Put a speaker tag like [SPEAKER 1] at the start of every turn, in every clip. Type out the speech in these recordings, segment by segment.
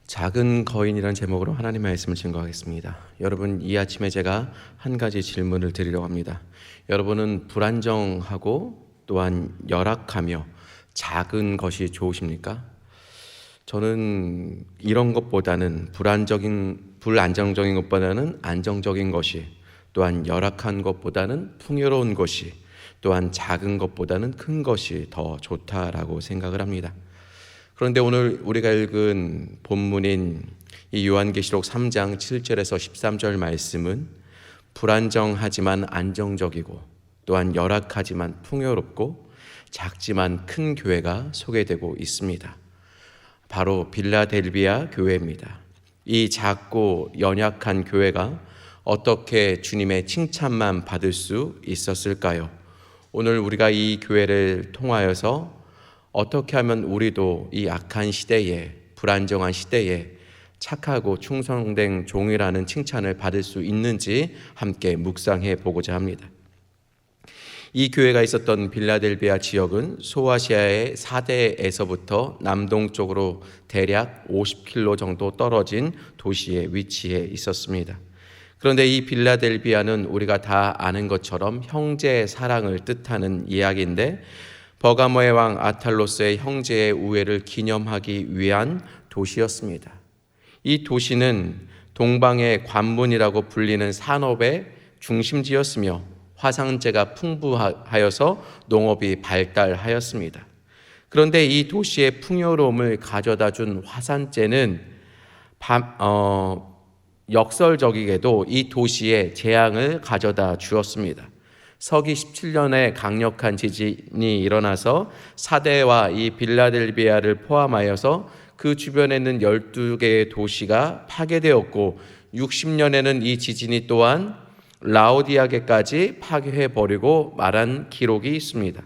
[SPEAKER 1] 작은 거인이라는 제목으로 하나님의 말씀을 증거하겠습니다. 여러분, 이 아침에 제가 한 가지 질문을 드리려고 합니다. 여러분은 불안정하고 또한 열악하며 작은 것이 좋으십니까? 저는 이런 것보다는 불안정적인 것보다는 안정적인 것이, 또한 열악한 것보다는 풍요로운 것이, 또한 작은 것보다는 큰 것이 더 좋다라고 생각을 합니다. 그런데 오늘 우리가 읽은 본문인 이 요한계시록 3장 7절에서 13절 말씀은 불안정하지만 안정적이고 또한 열악하지만 풍요롭고 작지만 큰 교회가 소개되고 있습니다. 바로 빌라델비아 교회입니다. 이 작고 연약한 교회가 어떻게 주님의 칭찬만 받을 수 있었을까요? 오늘 우리가 이 교회를 통하여서 어떻게 하면 우리도 이 악한 시대에, 불안정한 시대에 착하고 충성된 종이라는 칭찬을 받을 수 있는지 함께 묵상해 보고자 합니다. 이 교회가 있었던 빌라델비아 지역은 소아시아의 4대에서부터 남동쪽으로 대략 50km 정도 떨어진 도시에 위치해 있었습니다. 그런데 이 빌라델비아는 우리가 다 아는 것처럼 형제의 사랑을 뜻하는 이야기인데, 버가모의 왕 아탈로스의 형제의 우애를 기념하기 위한 도시였습니다. 이 도시는 동방의 관문이라고 불리는 산업의 중심지였으며 화산재가 풍부하여서 농업이 발달하였습니다. 그런데 이 도시의 풍요로움을 가져다 준 화산재는 역설적이게도 이 도시에 재앙을 가져다 주었습니다. 서기 17년에 강력한 지진이 일어나서 사대와 이 빌라델비아를 포함하여서 그 주변에 있는 12개의 도시가 파괴되었고, 60년에는 이 지진이 또한 라오디아게까지 파괴해버리고 말한 기록이 있습니다.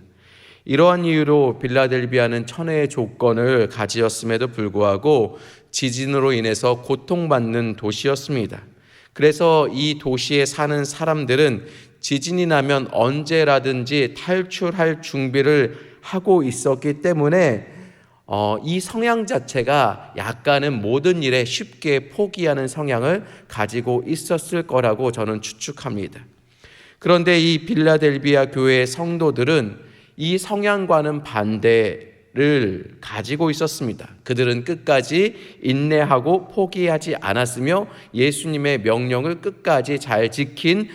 [SPEAKER 1] 이러한 이유로 빌라델비아는 천혜의 조건을 가지었음에도 불구하고 지진으로 인해서 고통받는 도시였습니다. 그래서 이 도시에 사는 사람들은 지진이 나면 언제라든지 탈출할 준비를 하고 있었기 때문에 이 성향 자체가 약간은 모든 일에 쉽게 포기하는 성향을 가지고 있었을 거라고 저는 추측합니다. 그런데 이 빌라델비아 교회의 성도들은 이 성향과는 반대를 가지고 있었습니다. 그들은 끝까지 인내하고 포기하지 않았으며 예수님의 명령을 끝까지 잘 지킨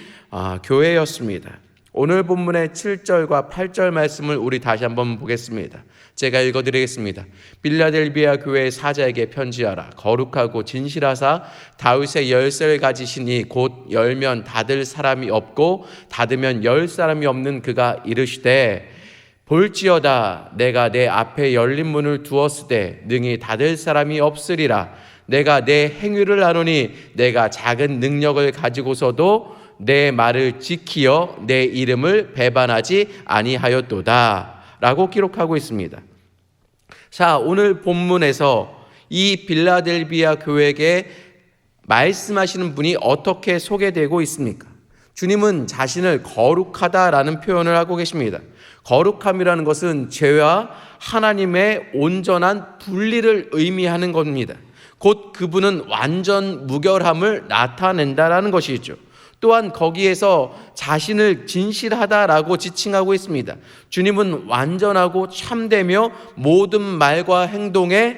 [SPEAKER 1] 교회였습니다. 오늘 본문의 7절과 8절 말씀을 우리 다시 한번 보겠습니다. 제가 읽어드리겠습니다. 빌라델비아 교회의 사자에게 편지하라. 거룩하고 진실하사 다윗의 열쇠를 가지시니 곧 열면 닫을 사람이 없고 닫으면 열 사람이 없는 그가 이르시되, 볼지어다 내가 내 앞에 열린 문을 두었으되 능히 닫을 사람이 없으리라. 내가 내 행위를 아노니 내가 작은 능력을 가지고서도 내 말을 지키어 내 이름을 배반하지 아니하였도다 라고 기록하고 있습니다. 자, 오늘 본문에서 이 빌라델비아 교회에게 말씀하시는 분이 어떻게 소개되고 있습니까? 주님은 자신을 거룩하다라는 표현을 하고 계십니다. 거룩함이라는 것은 죄와 하나님의 온전한 분리를 의미하는 겁니다. 곧 그분은 완전 무결함을 나타낸다라는 것이죠. 또한 거기에서 자신을 진실하다라고 지칭하고 있습니다. 주님은 완전하고 참되며 모든 말과 행동에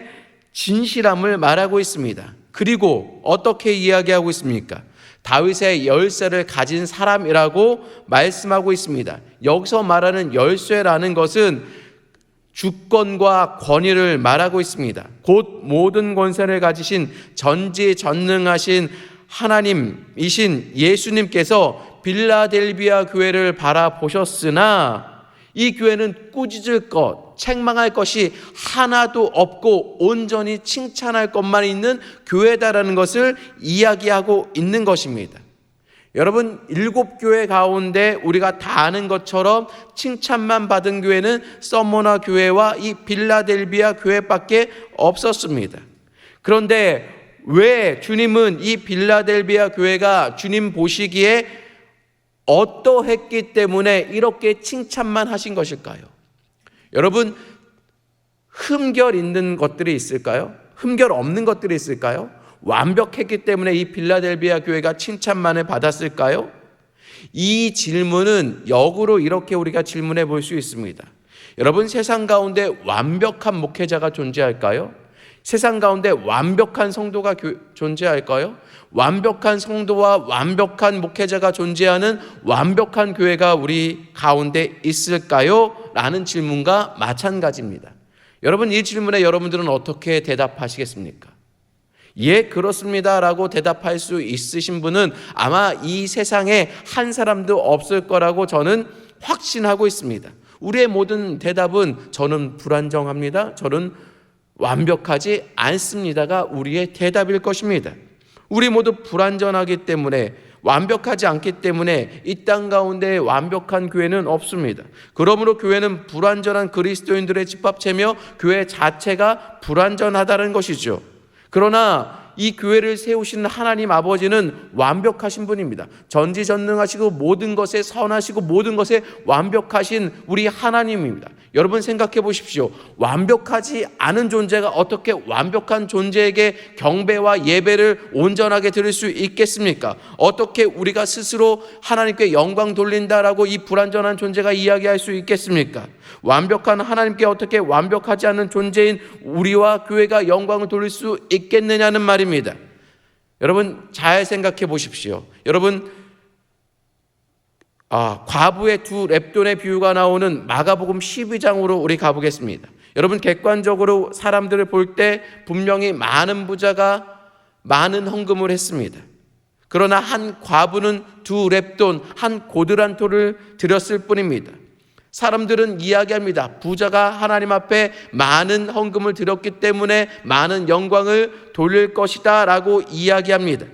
[SPEAKER 1] 진실함을 말하고 있습니다. 그리고 어떻게 이야기하고 있습니까? 다윗의 열쇠를 가진 사람이라고 말씀하고 있습니다. 여기서 말하는 열쇠라는 것은 주권과 권위를 말하고 있습니다. 곧 모든 권세를 가지신 전지전능하신 하나님이신 예수님께서 빌라델비아 교회를 바라보셨으나 이 교회는 꾸짖을 것, 책망할 것이 하나도 없고 온전히 칭찬할 것만 있는 교회다라는 것을 이야기하고 있는 것입니다. 여러분, 7교회 가운데 우리가 다 아는 것처럼 칭찬만 받은 교회는 서머나 교회와 이 빌라델비아 교회밖에 없었습니다. 그런데 왜 주님은 이 빌라델비아 교회가 주님 보시기에 어떠했기 때문에 이렇게 칭찬만 하신 것일까요? 여러분, 흠결 있는 것들이 있을까요? 흠결 없는 것들이 있을까요? 완벽했기 때문에 이 빌라델비아 교회가 칭찬만을 받았을까요? 이 질문은 역으로 이렇게 우리가 질문해 볼 수 있습니다. 여러분, 세상 가운데 완벽한 목회자가 존재할까요? 세상 가운데 완벽한 성도가 존재할까요? 완벽한 성도와 완벽한 목회자가 존재하는 완벽한 교회가 우리 가운데 있을까요? 라는 질문과 마찬가지입니다. 여러분, 이 질문에 여러분들은 어떻게 대답하시겠습니까? 예, 그렇습니다 라고 대답할 수 있으신 분은 아마 이 세상에 한 사람도 없을 거라고 저는 확신하고 있습니다. 우리의 모든 대답은 저는 불안정합니다, 저는 완벽하지 않습니다가 우리의 대답일 것입니다. 우리 모두 불완전하기 때문에, 완벽하지 않기 때문에 이 땅 가운데 완벽한 교회는 없습니다. 그러므로 교회는 불완전한 그리스도인들의 집합체며 교회 자체가 불완전하다는 것이죠. 그러나 이 교회를 세우시는 하나님 아버지는 완벽하신 분입니다. 전지전능하시고 모든 것에 선하시고 모든 것에 완벽하신 우리 하나님입니다. 여러분, 생각해 보십시오. 완벽하지 않은 존재가 어떻게 완벽한 존재에게 경배와 예배를 온전하게 드릴 수 있겠습니까? 어떻게 우리가 스스로 하나님께 영광 돌린다라고 이 불완전한 존재가 이야기할 수 있겠습니까? 완벽한 하나님께 어떻게 완벽하지 않은 존재인 우리와 교회가 영광을 돌릴 수 있겠느냐는 말입니다. 여러분, 잘 생각해 보십시오. 여러분, 과부의 두 렙돈의 비유가 나오는 마가복음 12장으로 우리 가보겠습니다. 여러분, 객관적으로 사람들을 볼 때 분명히 많은 부자가 많은 헌금을 했습니다. 그러나 한 과부는 두 렙돈, 한 고드란토를 드렸을 뿐입니다. 사람들은 이야기합니다. 부자가 하나님 앞에 많은 헌금을 드렸기 때문에 많은 영광을 돌릴 것이다 라고 이야기합니다.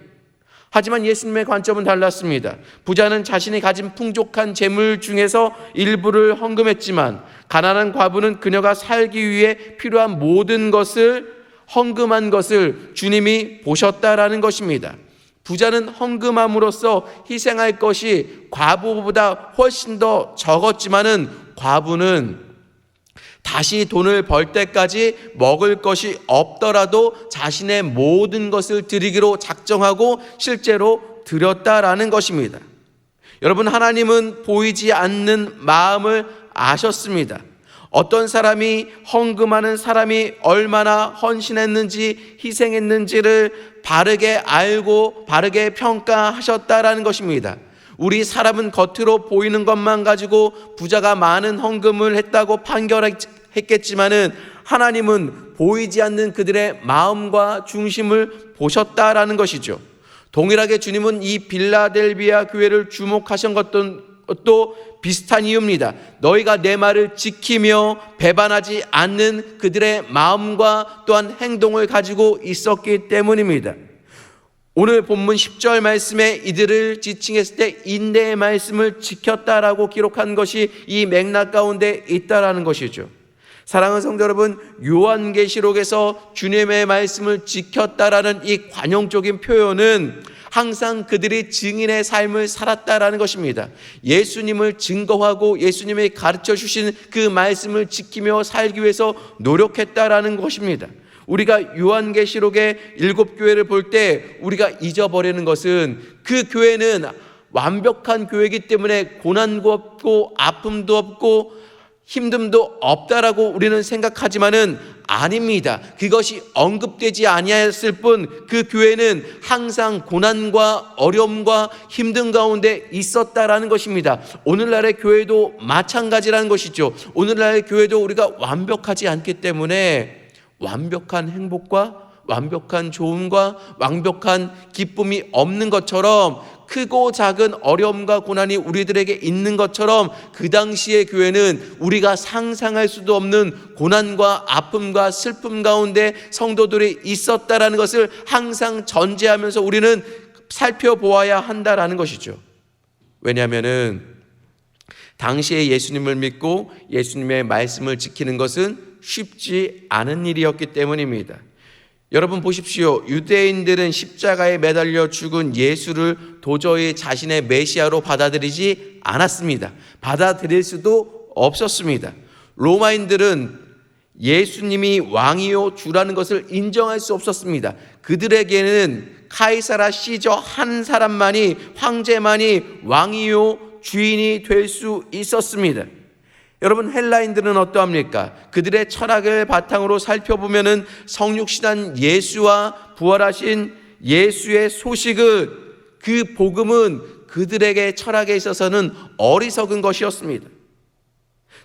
[SPEAKER 1] 하지만 예수님의 관점은 달랐습니다. 부자는 자신이 가진 풍족한 재물 중에서 일부를 헌금했지만 가난한 과부는 그녀가 살기 위해 필요한 모든 것을 헌금한 것을 주님이 보셨다라는 것입니다. 부자는 헌금함으로써 희생할 것이 과부보다 훨씬 더 적었지만은 과부는 다시 돈을 벌 때까지 먹을 것이 없더라도 자신의 모든 것을 드리기로 작정하고 실제로 드렸다라는 것입니다. 여러분, 하나님은 보이지 않는 마음을 아셨습니다. 어떤 사람이 헌금하는 사람이 얼마나 헌신했는지 희생했는지를 바르게 알고 바르게 평가하셨다라는 것입니다. 우리 사람은 겉으로 보이는 것만 가지고 부자가 많은 헌금을 했다고 판결했겠지만은 하나님은 보이지 않는 그들의 마음과 중심을 보셨다라는 것이죠. 동일하게 주님은 이 빌라델비아 교회를 주목하신 것도 비슷한 이유입니다. 너희가 내 말을 지키며 배반하지 않는 그들의 마음과 또한 행동을 가지고 있었기 때문입니다. 오늘 본문 10절 말씀에 이들을 지칭했을 때 인내의 말씀을 지켰다라고 기록한 것이 이 맥락 가운데 있다라는 것이죠. 사랑하는 성도 여러분, 요한계시록에서 주님의 말씀을 지켰다라는 이 관용적인 표현은 항상 그들이 증인의 삶을 살았다라는 것입니다. 예수님을 증거하고 예수님이 가르쳐 주신 그 말씀을 지키며 살기 위해서 노력했다라는 것입니다. 우리가 요한계시록의 7교회를 볼 때 우리가 잊어버리는 것은 그 교회는 완벽한 교회이기 때문에 고난도 없고 아픔도 없고 힘듦도 없다라고 우리는 생각하지만은 아닙니다. 그것이 언급되지 아니하였을 뿐 그 교회는 항상 고난과 어려움과 힘든 가운데 있었다라는 것입니다. 오늘날의 교회도 마찬가지라는 것이죠. 오늘날의 교회도 우리가 완벽하지 않기 때문에 완벽한 행복과 완벽한 좋음과 완벽한 기쁨이 없는 것처럼 크고 작은 어려움과 고난이 우리들에게 있는 것처럼 그 당시의 교회는 우리가 상상할 수도 없는 고난과 아픔과 슬픔 가운데 성도들이 있었다라는 것을 항상 전제하면서 우리는 살펴보아야 한다라는 것이죠. 왜냐하면은 당시에 예수님을 믿고 예수님의 말씀을 지키는 것은 쉽지 않은 일이었기 때문입니다. 여러분 보십시오. 유대인들은 십자가에 매달려 죽은 예수를 도저히 자신의 메시아로 받아들이지 않았습니다. 받아들일 수도 없었습니다. 로마인들은 예수님이 왕이요 주라는 것을 인정할 수 없었습니다. 그들에게는 카이사라 시저 한 사람만이, 황제만이 왕이요 주인이 될 수 있었습니다. 여러분, 헬라인들은 어떠합니까? 그들의 철학을 바탕으로 살펴보면은 성육신한 예수와 부활하신 예수의 소식은, 그 복음은 그들에게 철학에 있어서는 어리석은 것이었습니다.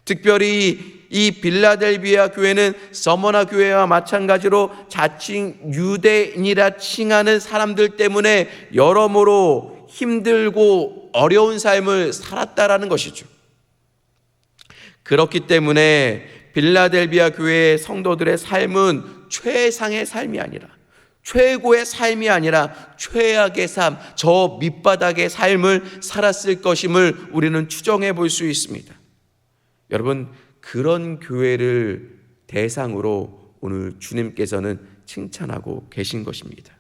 [SPEAKER 1] 특별히 이 빌라델비아 교회는 서머나 교회와 마찬가지로 자칭 유대인이라 칭하는 사람들 때문에 여러모로 힘들고 어려운 삶을 살았다라는 것이죠. 그렇기 때문에 빌라델비아 교회의 성도들의 삶은 최상의 삶이 아니라, 최고의 삶이 아니라 최악의 삶, 저 밑바닥의 삶을 살았을 것임을 우리는 추정해 볼 수 있습니다. 여러분, 그런 교회를 대상으로 오늘 주님께서는 칭찬하고 계신 것입니다.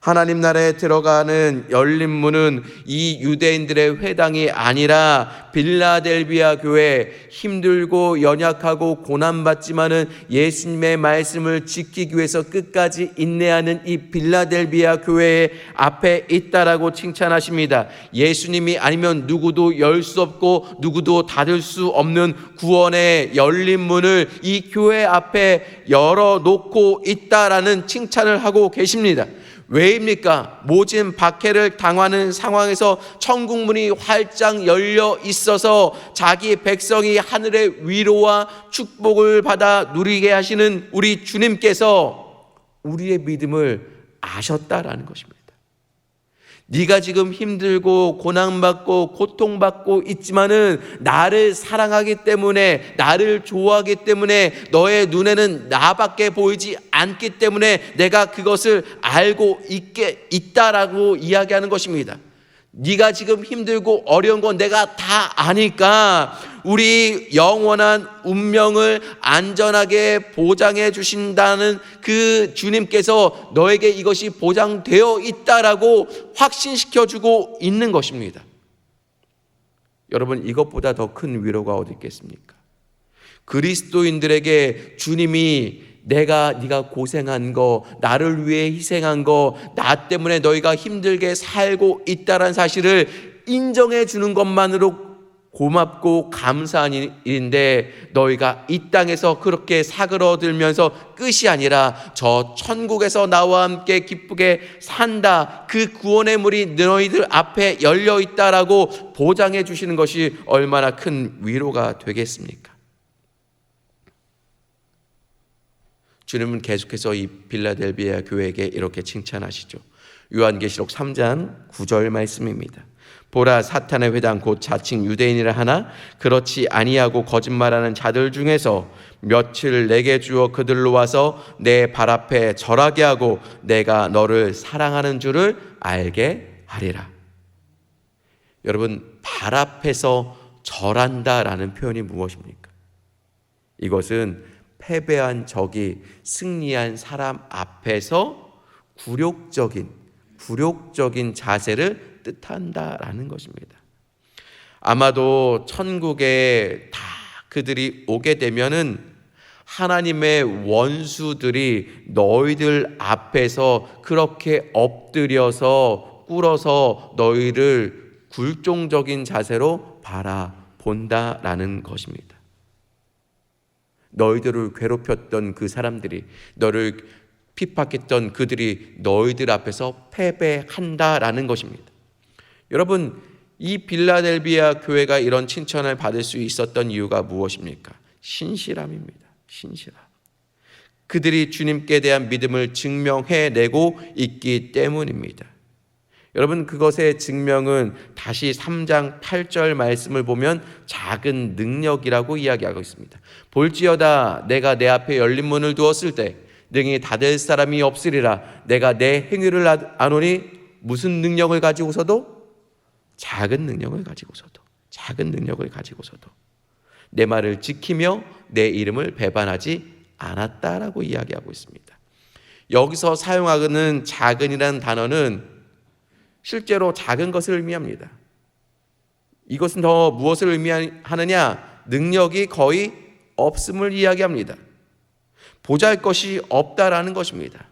[SPEAKER 1] 하나님 나라에 들어가는 열린 문은 이 유대인들의 회당이 아니라 빌라델비아 교회, 힘들고 연약하고 고난받지만은 예수님의 말씀을 지키기 위해서 끝까지 인내하는 이 빌라델비아 교회 앞에 있다라고 칭찬하십니다. 예수님이 아니면 누구도 열 수 없고 누구도 닫을 수 없는 구원의 열린 문을 이 교회 앞에 열어놓고 있다라는 칭찬을 하고 계십니다. 왜입니까? 모진 박해를 당하는 상황에서 천국 문이 활짝 열려 있어서 자기 백성이 하늘의 위로와 축복을 받아 누리게 하시는 우리 주님께서 우리의 믿음을 아셨다라는 것입니다. 네가 지금 힘들고 고난받고 고통받고 있지만은 나를 사랑하기 때문에, 나를 좋아하기 때문에, 너의 눈에는 나밖에 보이지 않기 때문에 내가 그것을 알고 있다라고 이야기하는 것입니다. 네가 지금 힘들고 어려운 건 내가 다 아니까 우리 영원한 운명을 안전하게 보장해 주신다는 그 주님께서 너에게 이것이 보장되어 있다라고 확신시켜 주고 있는 것입니다. 여러분, 이것보다 더 큰 위로가 어디 있겠습니까? 그리스도인들에게 주님이 네가 고생한 거, 나를 위해 희생한 거, 나 때문에 너희가 힘들게 살고 있다는 사실을 인정해 주는 것만으로 고맙고 감사한 일인데, 너희가 이 땅에서 그렇게 사그러들면서 끝이 아니라 저 천국에서 나와 함께 기쁘게 산다, 그 구원의 문이 너희들 앞에 열려 있다라고 보장해 주시는 것이 얼마나 큰 위로가 되겠습니까? 주님은 계속해서 이 빌라델비아 교회에게 이렇게 칭찬하시죠. 요한계시록 3장 9절 말씀입니다. 보라, 사탄의 회당 곧 자칭 유대인이라 하나 그렇지 아니하고 거짓말하는 자들 중에서 며칠 내게 주어 그들로 와서 내 발 앞에 절하게 하고 내가 너를 사랑하는 줄을 알게 하리라. 여러분, 발 앞에서 절한다라는 표현이 무엇입니까? 이것은 패배한 적이 승리한 사람 앞에서 굴욕적인 자세를 뜻한다라는 것입니다. 아마도 천국에 다 그들이 오게 되면은 하나님의 원수들이 너희들 앞에서 그렇게 엎드려서 꿇어서 너희를 굴종적인 자세로 바라본다라는 것입니다. 너희들을 괴롭혔던 그 사람들이, 너를 핍박했던 그들이 너희들 앞에서 패배한다라는 것입니다. 여러분, 이 빌라델비아 교회가 이런 칭찬을 받을 수 있었던 이유가 무엇입니까? 신실함입니다. 신실함. 그들이 주님께 대한 믿음을 증명해내고 있기 때문입니다. 여러분, 그것의 증명은 다시 3장 8절 말씀을 보면 작은 능력이라고 이야기하고 있습니다. 볼지어다 내가 내 앞에 열린 문을 두었을 때 능히 닫을 사람이 없으리라. 내가 내 행위를 아노니 무슨 능력을 가지고서도? 작은 능력을 가지고서도 내 말을 지키며 내 이름을 배반하지 않았다라고 이야기하고 있습니다. 여기서 사용하는 작은이라는 단어는 실제로 작은 것을 의미합니다. 이것은 더 무엇을 의미하느냐? 능력이 거의 없음을 이야기합니다. 보잘것이 없다라는 것입니다.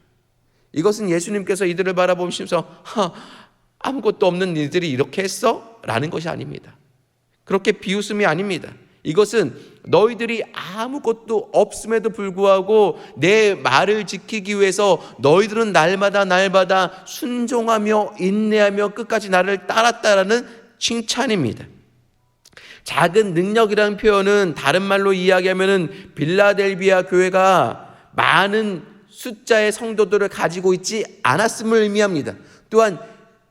[SPEAKER 1] 이것은 예수님께서 이들을 바라보시면서 아무것도 없는 이들이 이렇게 했어? 라는 것이 아닙니다. 그렇게 비웃음이 아닙니다. 이것은 너희들이 아무것도 없음에도 불구하고 내 말을 지키기 위해서 너희들은 날마다 순종하며 인내하며 끝까지 나를 따랐다라는 칭찬입니다. 작은 능력이라는 표현은 다른 말로 이야기하면 빌라델비아 교회가 많은 숫자의 성도들을 가지고 있지 않았음을 의미합니다. 또한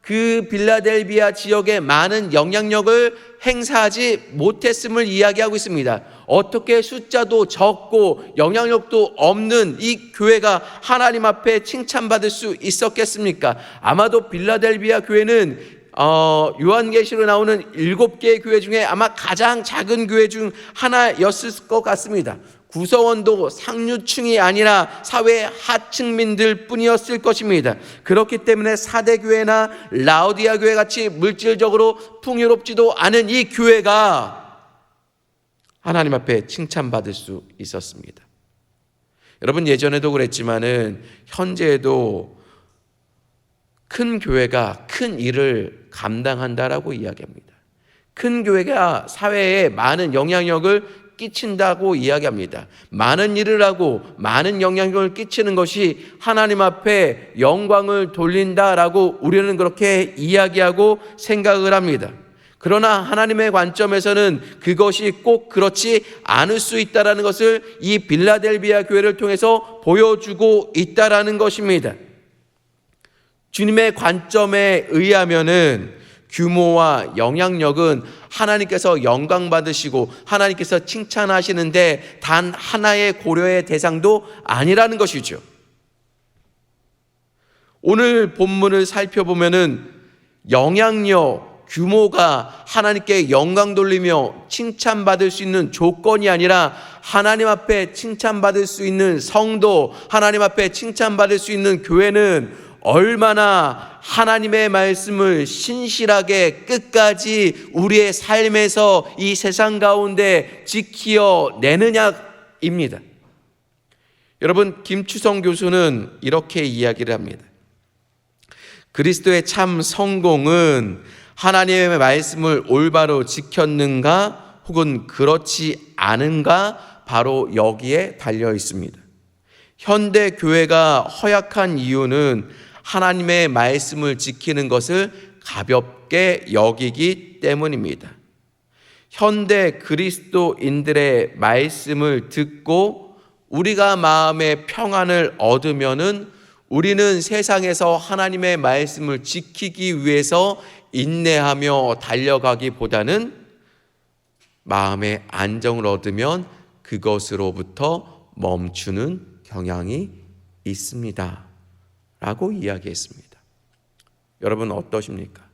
[SPEAKER 1] 그 빌라델비아 지역에 많은 영향력을 행사하지 못했음을 이야기하고 있습니다. 어떻게 숫자도 적고 영향력도 없는 이 교회가 하나님 앞에 칭찬받을 수 있었겠습니까? 아마도 빌라델비아 교회는 요한계시로 나오는 7개의 교회 중에 아마 가장 작은 교회 중 하나였을 것 같습니다. 구성원도 상류층이 아니라 사회 하층민들 뿐이었을 것입니다. 그렇기 때문에 사대교회나 라오디아 교회 같이 물질적으로 풍요롭지도 않은 이 교회가 하나님 앞에 칭찬받을 수 있었습니다. 여러분, 예전에도 그랬지만은 현재에도 큰 교회가 큰 일을 감당한다라고 이야기합니다. 큰 교회가 사회에 많은 영향력을 끼친다고 이야기합니다. 많은 일을 하고 많은 영향력을 끼치는 것이 하나님 앞에 영광을 돌린다라고 우리는 그렇게 이야기하고 생각을 합니다. 그러나 하나님의 관점에서는 그것이 꼭 그렇지 않을 수 있다라는 것을 이 빌라델비아 교회를 통해서 보여주고 있다라는 것입니다. 주님의 관점에 의하면은 규모와 영향력은 하나님께서 영광 받으시고 하나님께서 칭찬하시는데 단 하나의 고려의 대상도 아니라는 것이죠. 오늘 본문을 살펴보면은 영향력, 규모가 하나님께 영광 돌리며 칭찬받을 수 있는 조건이 아니라 하나님 앞에 칭찬받을 수 있는 성도, 하나님 앞에 칭찬받을 수 있는 교회는 얼마나 하나님의 말씀을 신실하게 끝까지 우리의 삶에서 이 세상 가운데 지키어내느냐입니다. 여러분, 김추성 교수는 이렇게 이야기를 합니다. 그리스도의 참 성공은 하나님의 말씀을 올바로 지켰는가 혹은 그렇지 않은가 바로 여기에 달려 있습니다. 현대 교회가 허약한 이유는 하나님의 말씀을 지키는 것을 가볍게 여기기 때문입니다. 현대 그리스도인들의 말씀을 듣고 우리가 마음의 평안을 얻으면은 우리는 세상에서 하나님의 말씀을 지키기 위해서 인내하며 달려가기보다는 마음의 안정을 얻으면 그것으로부터 멈추는 경향이 있습니다. 라고 이야기했습니다. 여러분 어떠십니까?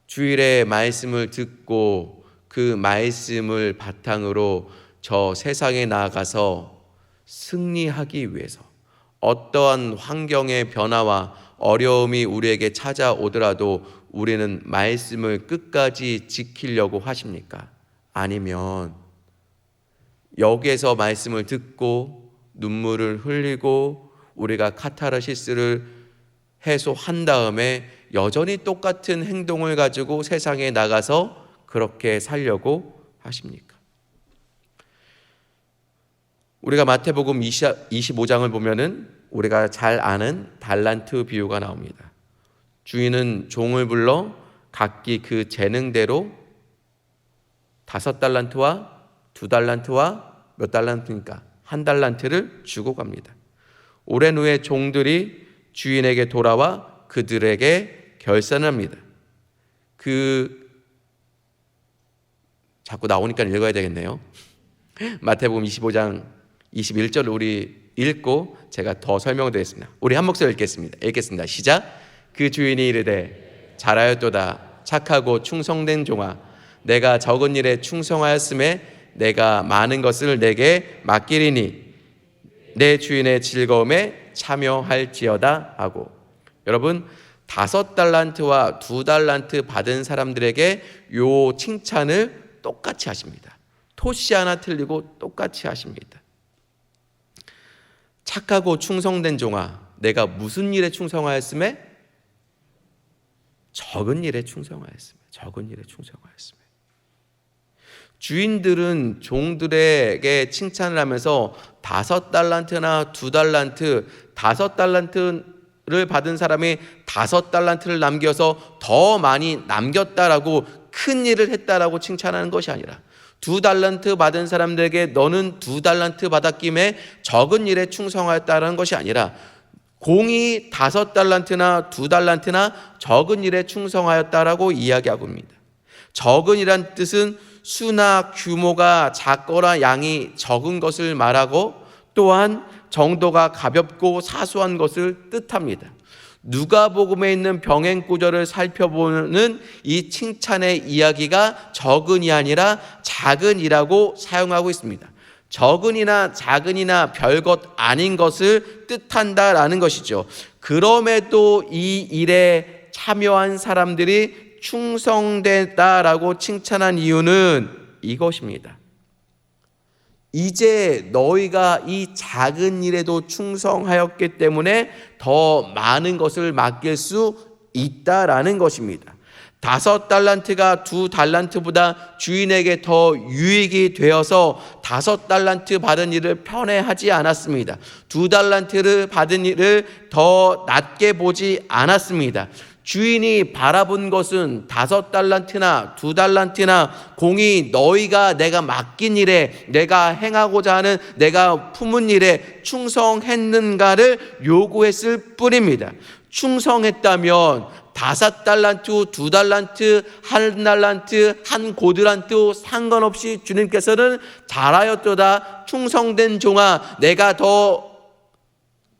[SPEAKER 1] 주일에 말씀을 듣고 그 말씀을 바탕으로 저 세상에 나아가서 승리하기 위해서 어떠한 환경의 변화와 어려움이 우리에게 찾아오더라도 우리는 말씀을 끝까지 지키려고 하십니까? 아니면 여기에서 말씀을 듣고 눈물을 흘리고 우리가 카타르시스를 해소한 다음에 여전히 똑같은 행동을 가지고 세상에 나가서 그렇게 살려고 하십니까? 우리가 마태복음 25장을 보면은 우리가 잘 아는 달란트 비유가 나옵니다. 주인은 종을 불러 각기 그 재능대로 5달란트와 2달란트와 몇 달란트입니까? 1달란트를 주고 갑니다. 오랜 후에 종들이 주인에게 돌아와 그들에게 결산합니다. 자꾸 나오니까 읽어야 되겠네요. 마태복음 25장 21절을 우리 읽고 제가 더 설명드리겠습니다. 우리 한 목소리 읽겠습니다. 시작. 그 주인이 이르되 잘하였도다 착하고 충성된 종아, 내가 적은 일에 충성하였음에 내가 많은 것을 내게 맡기리니 내 주인의 즐거움에 참여할지어다 하고, 여러분 5달란트와 2달란트 받은 사람들에게 요 칭찬을 똑같이 하십니다. 토시 하나 틀리고 똑같이 하십니다. 착하고 충성된 종아, 내가 무슨 일에 충성하였음에? 적은 일에 충성하였음에. 적은 일에 충성하였음에. 주인들은 종들에게 칭찬을 하면서 5달란트나 2달란트, 5달란트를 받은 사람이 5달란트를 남겨서 더 많이 남겼다라고, 큰 일을 했다라고 칭찬하는 것이 아니라, 2달란트 받은 사람들에게 너는 2달란트 받았기에 적은 일에 충성하였다는 것이 아니라, 공이 5달란트나 2달란트나 적은 일에 충성하였다라고 이야기하고 있습니다. 적은 이란 뜻은 수나 규모가 작거나 양이 적은 것을 말하고, 또한 정도가 가볍고 사소한 것을 뜻합니다. 누가복음에 있는 병행 구절을 살펴보는 이 칭찬의 이야기가 적은이 아니라 작은이라고 사용하고 있습니다. 적은이나 작은이나 별것 아닌 것을 뜻한다라는 것이죠. 그럼에도 이 일에 참여한 사람들이 충성됐다라고 칭찬한 이유는 이것입니다. 이제 너희가 이 작은 일에도 충성하였기 때문에 더 많은 것을 맡길 수 있다라는 것입니다. 5달란트가 2달란트보다 주인에게 더 유익이 되어서 5달란트 받은 일을 편애하지 않았습니다. 2달란트를 받은 일을 더 낮게 보지 않았습니다. 주인이 바라본 것은 5달란트나 2달란트나 공이 너희가 내가 맡긴 일에, 내가 행하고자 하는, 내가 품은 일에 충성했는가를 요구했을 뿐입니다. 충성했다면 5달란트, 2달란트, 1달란트, 1고드란트 상관없이 주님께서는 잘하였도다, 충성된 종아, 내가 더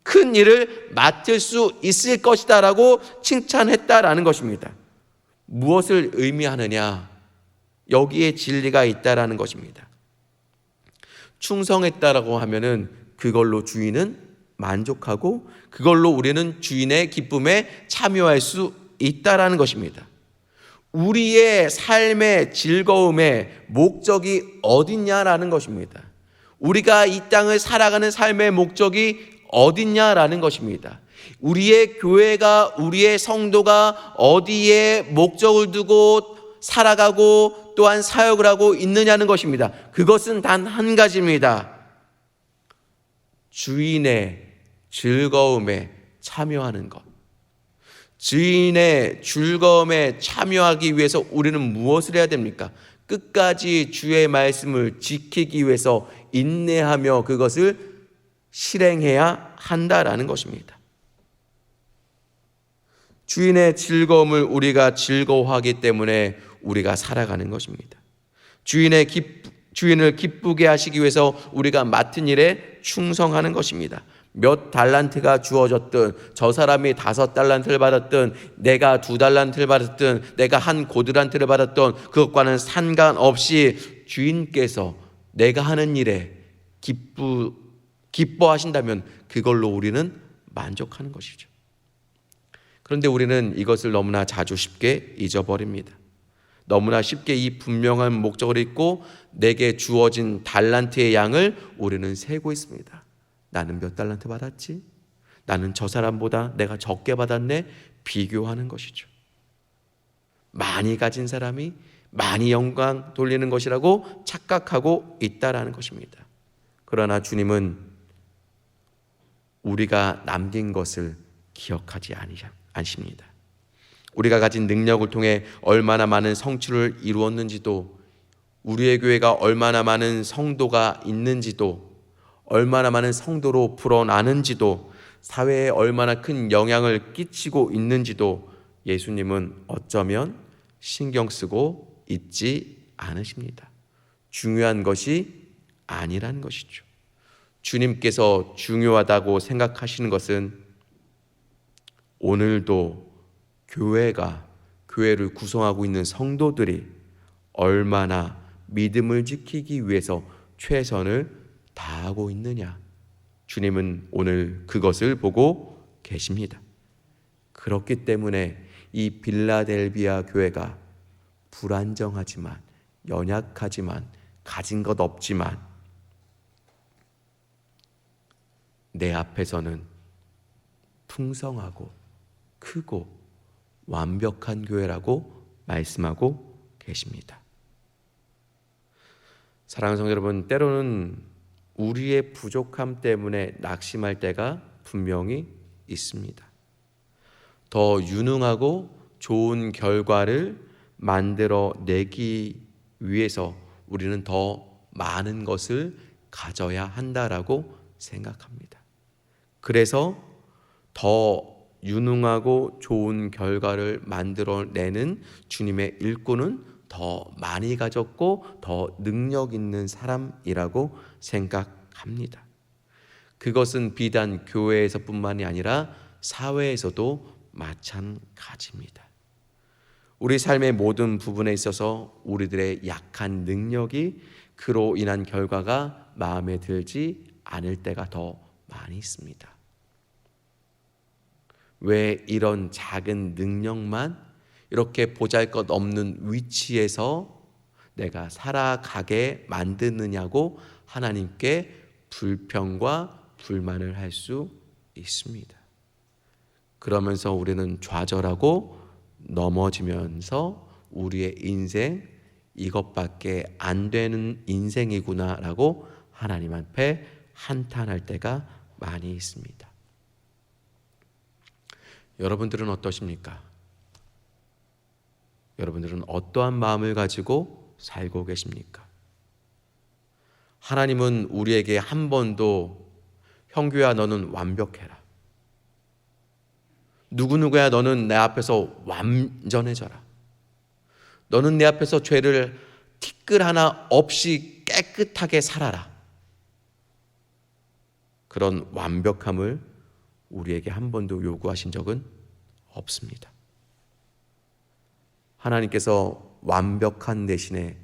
[SPEAKER 1] 큰 일을 맡을 수 있을 것이다 라고 칭찬했다라는 것입니다. 무엇을 의미하느냐? 여기에 진리가 있다라는 것입니다. 충성했다라고 하면은 그걸로 주인은 만족하고, 그걸로 우리는 주인의 기쁨에 참여할 수 있다라는 것입니다. 우리의 삶의 즐거움의 목적이 어딨냐라는 것입니다. 우리가 이 땅을 살아가는 삶의 목적이 어딨냐라는 것입니다. 우리의 교회가, 우리의 성도가 어디에 목적을 두고 살아가고 또한 사역을 하고 있느냐는 것입니다. 그것은 단 한 가지입니다. 주인의 즐거움에 참여하는 것. 주인의 즐거움에 참여하기 위해서 우리는 무엇을 해야 됩니까? 끝까지 주의 말씀을 지키기 위해서 인내하며 그것을 실행해야 한다라는 것입니다. 주인의 즐거움을 우리가 즐거워하기 때문에 우리가 살아가는 것입니다. 주인을 기쁘게 하시기 위해서 우리가 맡은 일에 충성하는 것입니다. 몇 달란트가 주어졌든, 저 사람이 5달란트를 받았든, 내가 2달란트를 받았든, 내가 1고드란트를 받았든, 그것과는 상관없이 주인께서 내가 하는 일에 기뻐하신다면 그걸로 우리는 만족하는 것이죠. 그런데 우리는 이것을 너무나 자주 쉽게 잊어버립니다. 너무나 쉽게 이 분명한 목적을 잊고 내게 주어진 달란트의 양을 우리는 세고 있습니다. 나는 몇 달란트 받았지? 나는 저 사람보다 내가 적게 받았네? 비교하는 것이죠. 많이 가진 사람이 많이 영광 돌리는 것이라고 착각하고 있다라는 것입니다. 그러나 주님은 우리가 남긴 것을 기억하지 않으십니다. 우리가 가진 능력을 통해 얼마나 많은 성취를 이루었는지도, 우리의 교회가 얼마나 많은 성도가 있는지도, 얼마나 많은 성도로 불어나는지도, 사회에 얼마나 큰 영향을 끼치고 있는지도 예수님은 어쩌면 신경 쓰고 있지 않으십니다. 중요한 것이 아니라는 것이죠. 주님께서 중요하다고 생각하시는 것은 오늘도 교회를 구성하고 있는 성도들이 얼마나 믿음을 지키기 위해서 최선을 다하고 있느냐. 주님은 오늘 그것을 보고 계십니다. 그렇기 때문에 이 빌라델비아 교회가 불안정하지만, 연약하지만, 가진 것 없지만 내 앞에서는 풍성하고 크고 완벽한 교회라고 말씀하고 계십니다. 사랑하는 성도 여러분, 때로는 우리의 부족함 때문에 낙심할 때가 분명히 있습니다. 더 유능하고 좋은 결과를 만들어내기 위해서 우리는 더 많은 것을 가져야 한다라고 생각합니다. 그래서 더 유능하고 좋은 결과를 만들어내는 주님의 일꾼은 더 많이 가졌고 더 능력 있는 사람이라고 생각합니다. 그것은 비단 교회에서뿐만이 아니라 사회에서도 마찬가지입니다. 우리 삶의 모든 부분에 있어서 우리들의 약한 능력이 그로 인한 결과가 마음에 들지 않을 때가 더 많이 있습니다. 왜 이런 작은 능력만 이렇게 보잘것없는 위치에서 내가 살아가게 만드느냐고 하나님께 불평과 불만을 할 수 있습니다. 그러면서 우리는 좌절하고 넘어지면서 우리의 인생 이것밖에 안 되는 인생이구나라고 하나님 앞에 한탄할 때가 많이 있습니다. 여러분들은 어떠십니까? 여러분들은 어떠한 마음을 가지고 살고 계십니까? 하나님은 우리에게 한 번도 형규야 너는 완벽해라, 누구누구야 너는 내 앞에서 완전해져라, 너는 내 앞에서 죄를 티끌 하나 없이 깨끗하게 살아라, 그런 완벽함을 우리에게 한 번도 요구하신 적은 없습니다. 하나님께서 완벽한 대신에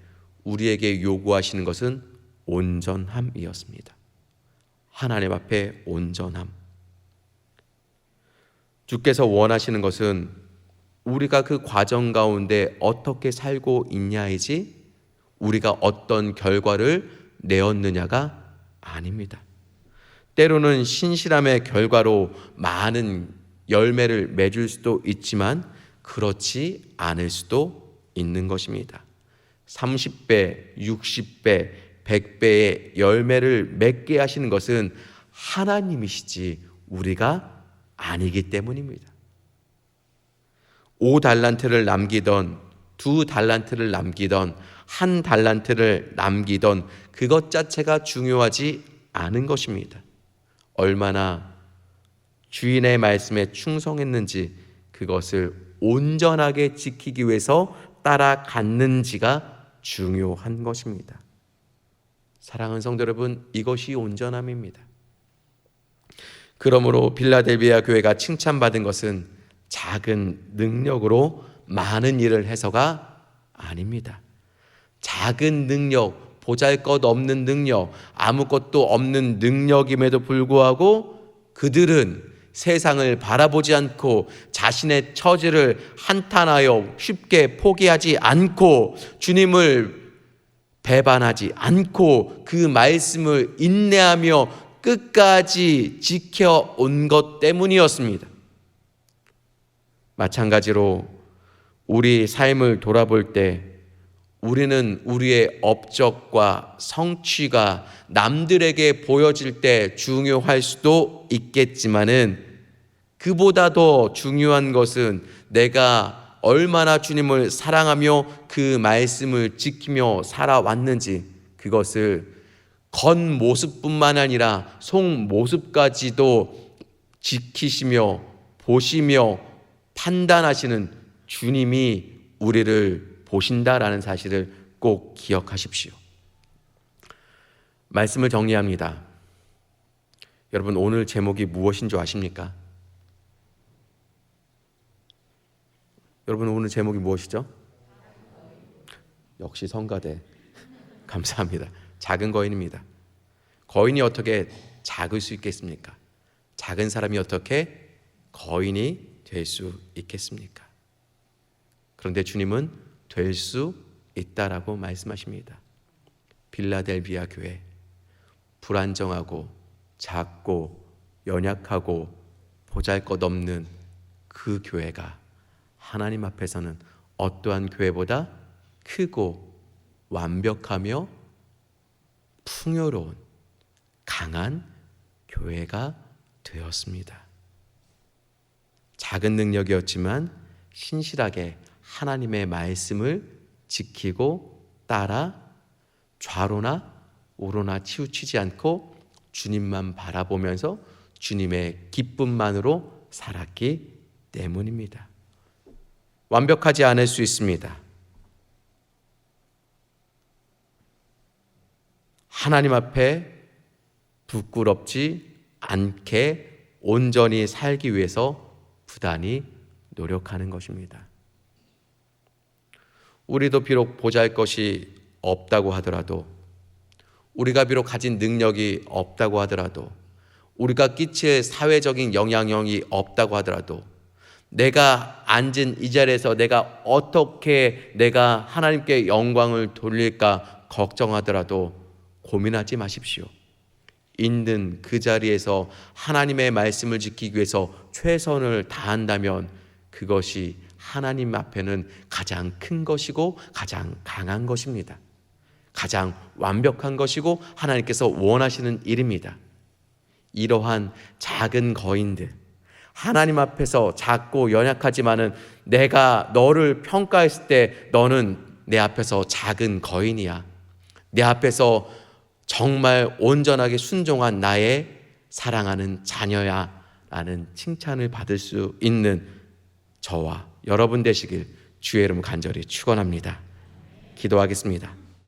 [SPEAKER 1] 우리에게 요구하시는 것은 온전함이었습니다. 하나님 앞에 온전함. 주께서 원하시는 것은 우리가 그 과정 가운데 어떻게 살고 있냐이지 우리가 어떤 결과를 내었느냐가 아닙니다. 때로는 신실함의 결과로 많은 열매를 맺을 수도 있지만 그렇지 않을 수도 있는 것입니다. 30배, 60배, 100배의 열매를 맺게 하시는 것은 하나님이시지 우리가 아니기 때문입니다. 5달란트를 남기던 2달란트를 남기던 1달란트를 남기던 그것 자체가 중요하지 않은 것입니다. 얼마나 주인의 말씀에 충성했는지 그것을 온전하게 지키기 위해서 따라갔는지가 중요한 것입니다. 사랑하는 성도 여러분, 이것이 온전함입니다. 그러므로 빌라델비아 교회가 칭찬받은 것은 작은 능력으로 많은 일을 해서가 아닙니다. 작은 능력, 보잘것없는 능력, 아무것도 없는 능력임에도 불구하고 그들은 세상을 바라보지 않고 자신의 처지를 한탄하여 쉽게 포기하지 않고 주님을 배반하지 않고 그 말씀을 인내하며 끝까지 지켜온 것 때문이었습니다. 마찬가지로 우리 삶을 돌아볼 때 우리는 우리의 업적과 성취가 남들에게 보여질 때 중요할 수도 있겠지만은 그보다 더 중요한 것은 내가 얼마나 주님을 사랑하며 그 말씀을 지키며 살아왔는지 그것을 겉모습뿐만 아니라 속모습까지도 지키시며 보시며 판단하시는 주님이 우리를 보신다라는 사실을 꼭 기억하십시오. 말씀을 정리합니다. 여러분, 오늘 제목이 무엇인 줄 아십니까? 여러분, 오늘 제목이 무엇이죠? 역시 성가대. 감사합니다. 작은 거인입니다. 거인이 어떻게 작을 수 있겠습니까? 작은 사람이 어떻게 거인이 될 수 있겠습니까? 그런데 주님은 될 수 있다라고 말씀하십니다. 빌라델비아 교회, 불안정하고 작고 연약하고 보잘것없는 그 교회가 하나님 앞에서는 어떠한 교회보다 크고 완벽하며 풍요로운 강한 교회가 되었습니다. 작은 능력이었지만 신실하게 하나님의 말씀을 지키고 따라 좌로나 우로나 치우치지 않고 주님만 바라보면서 주님의 기쁨만으로 살았기 때문입니다. 완벽하지 않을 수 있습니다. 하나님 앞에 부끄럽지 않게 온전히 살기 위해서 부단히 노력하는 것입니다. 우리도 비록 보잘것이 없다고 하더라도, 우리가 비록 가진 능력이 없다고 하더라도, 우리가 끼칠 사회적인 영향력이 없다고 하더라도, 내가 앉은 이 자리에서 내가 어떻게 내가 하나님께 영광을 돌릴까 걱정하더라도 고민하지 마십시오. 있는 그 자리에서 하나님의 말씀을 지키기 위해서 최선을 다한다면 그것이 하나님 앞에는 가장 큰 것이고 가장 강한 것입니다. 가장 완벽한 것이고 하나님께서 원하시는 일입니다. 이러한 작은 거인들, 하나님 앞에서 작고 연약하지만은 내가 너를 평가했을 때 너는 내 앞에서 작은 거인이야. 내 앞에서 정말 온전하게 순종한 나의 사랑하는 자녀야 라는 칭찬을 받을 수 있는 저와 여러분 되시길 주의 이름 간절히 축원합니다. 기도하겠습니다.